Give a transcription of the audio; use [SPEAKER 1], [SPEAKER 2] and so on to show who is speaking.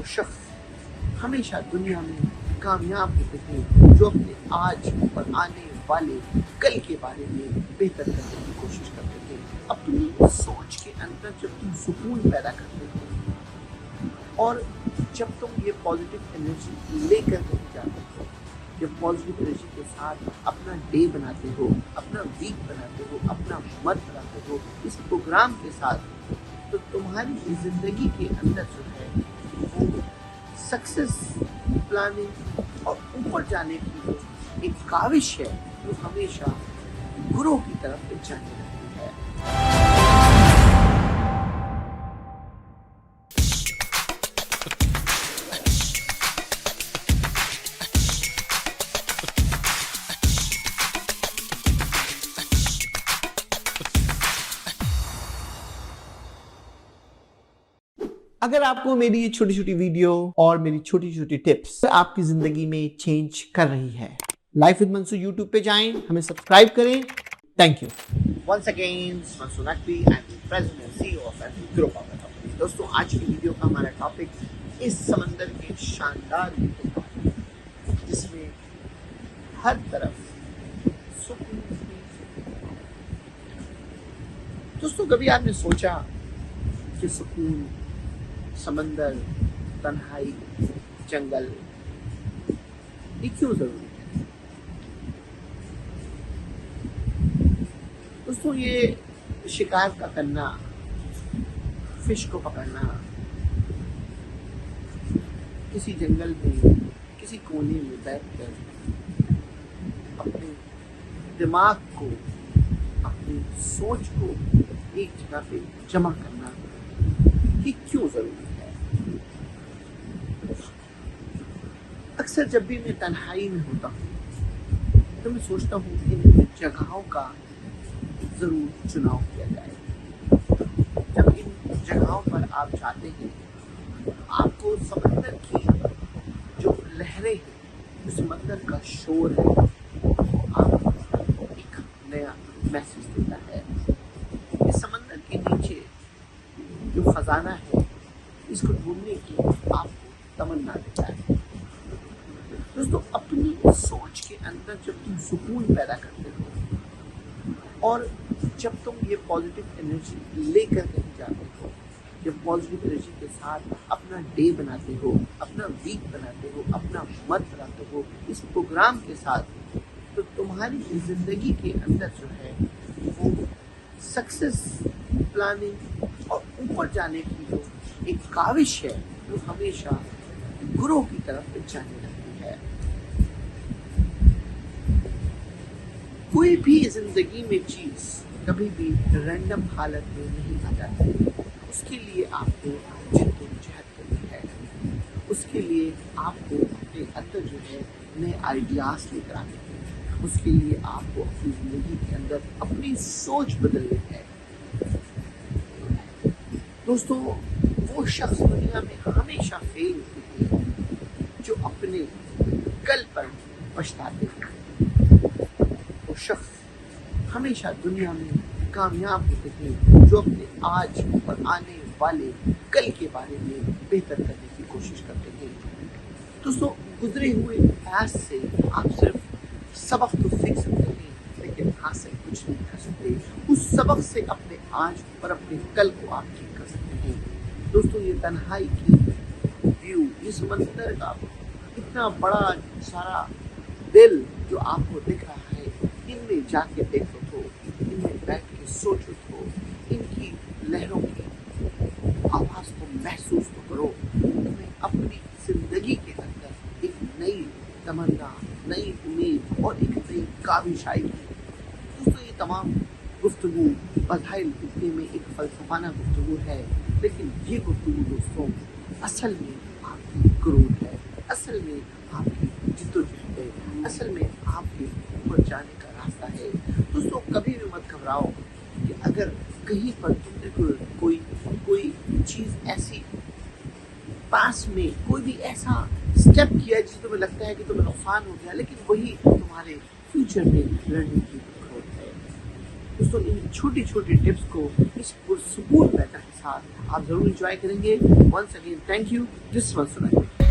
[SPEAKER 1] وہ شخص ہمیشہ دنیا میں کامیاب ہوتے ہیں جو اپنے آج اور آنے والے کل کے بارے میں بہتر کرنے کی کوشش کرتے ہیں. اپنی سوچ کے اندر جب تم سکون پیدا کرتے ہو اور جب تم یہ پازیٹیو انرجی لے کر کہیں جاتے ہو، جب پازیٹیو انرجی کے ساتھ اپنا ڈے بناتے ہو، اپنا ویک بناتے ہو، اپنا منتھ بناتے ہو اس پروگرام کے ساتھ، تو تمہاری زندگی کے اندر جو ہے وہ سکسیس پلاننگ اور اوپر جانے کی جو ایک کاوش ہے وہ ہمیشہ گرو کی طرف جانے لگتی ہے. اگر آپ کو میری یہ چھوٹی چھوٹی ویڈیو اور میری چھوٹی چھوٹی ٹپس آپ کی زندگی میں چینج کر رہی ہے، لائف ود منصور یوٹیوب پہ جائیں، ہمیں سبسکرائب کریں. Thank you. Once again, Mansoor Naqvi, I'm the president and CEO of Grow Power Company. دوستوں آج کی ویڈیو کا ہمارا ٹاپک اس سمندر کے شاندار ویو کا ہے جس میں ہر طرف سکون ہی. دوستوں کبھی آپ نے سوچا کہ سکون، سمندر، تنہائی، جنگل یہ کیوں ضروری ہے؟ دوستوں یہ شکار کا کرنا، فش کو پکڑنا، کسی جنگل میں کسی کونے میں بیٹھ کر اپنے دماغ کو، اپنی سوچ کو ایک جگہ پہ جمع کرنا یہ کیوں ضروری ہے؟ اکثر جب بھی میں تنہائی میں ہوتا ہوں تو میں سوچتا ہوں کہ ان جگہوں کا ضرور چناؤ کیا جائے. جب ان جگہوں پر آپ جاتے ہیں آپ کو سمندر کی جو لہریں ہیں، جو سمندر کا شور ہے، آپ کو ایک نیا میسج دیتا ہے. اس سمندر کے نیچے جو خزانہ ہے اس کو ڈھونڈنے کی آپ کو تمنا دیتا ہے. دوستو اپنی سوچ کے اندر جب تم سکون پیدا کرتے ہو اور جب تم یہ پازیٹیو انرجی لے کر کہیں جاتے ہو، جب پازیٹیو انرجی کے ساتھ اپنا ڈے بناتے ہو، اپنا ویک بناتے ہو، اپنا منتھ بناتے ہو اس پروگرام کے ساتھ، تو تمہاری زندگی کے اندر جو ہے وہ سکسیس پلاننگ اور اوپر جانے کی جو ایک کاوش ہے وہ ہمیشہ گرو کی طرف جانے لگتی ہے. کوئی بھی زندگی میں چیز کبھی بھی رینڈم حالت میں نہیں آ جاتی. اس کے لیے آپ کو جد و جہد کرنی ہے. اس کے لیے آپ کو اپنے اندر جو ہے نئے آئیڈیاز لے کر آنے ہیں. اس کے لیے آپ کو اپنی زندگی کے اندر اپنی سوچ بدلنی ہے. دوستو وہ شخص دنیا میں ہمیشہ فیل ہوتے ہیں جو اپنے کل پر پچھتاتے ہیں. وہ شخص ہمیشہ دنیا میں کامیاب ہوتے ہیں جو اپنے آج اور آنے والے کل کے بارے میں بہتر کرنے کی کوشش کرتے ہیں. دوستو گزرے ہوئے پاس سے آپ صرف سبق تو سیکھ سکتے ہیں لیکن حاصل کچھ نہیں کر سکتے. اس سبق سے اپنے آج اور اپنے کل کو آپ ٹھیک کر سکتے ہیں. دوستو یہ تنہائی کی ویو، یہ سمندر کا اتنا بڑا سارا دل جو آپ کو دکھ رہا ہے، ان میں جا کے دیکھو تو، ان میں بیٹھ کے سوچو تو، ان کی لہروں کی آواز کو محسوس تو کرو. تمہیں اپنی زندگی کے اندر ایک نئی تمنا، نئی امید اور ایک نئی کاوش آئے گی. دوستو یہ تمام گفتگو بظاہر دکھنے میں ایک فلسفانہ گفتگو ہے، لیکن یہ گفتگو دوستوں اصل میں آپ کی گروتھ ہے، اصل میں آپ کی جد و جہد ہے، اصل میں آپ کے اوپر جانے کا راستہ ہے. دوستوں کبھی بھی مت گھبراؤ کہ اگر کہیں پر تم نے کوئی چیز ایسی پاس میں کوئی بھی ایسا اسٹیپ کیا جس تمہیں لگتا ہے کہ تمہیں نقصان ہو گیا، لیکن وہی تمہارے فیوچر میں لڑنے کی ضرورت ہے. دوستوں ان چھوٹی چھوٹی ٹپس کو اس پرسکون ویدر کے ساتھ آپ ضرور انجوائے کریں گے. Once again thank you. This one سنائے.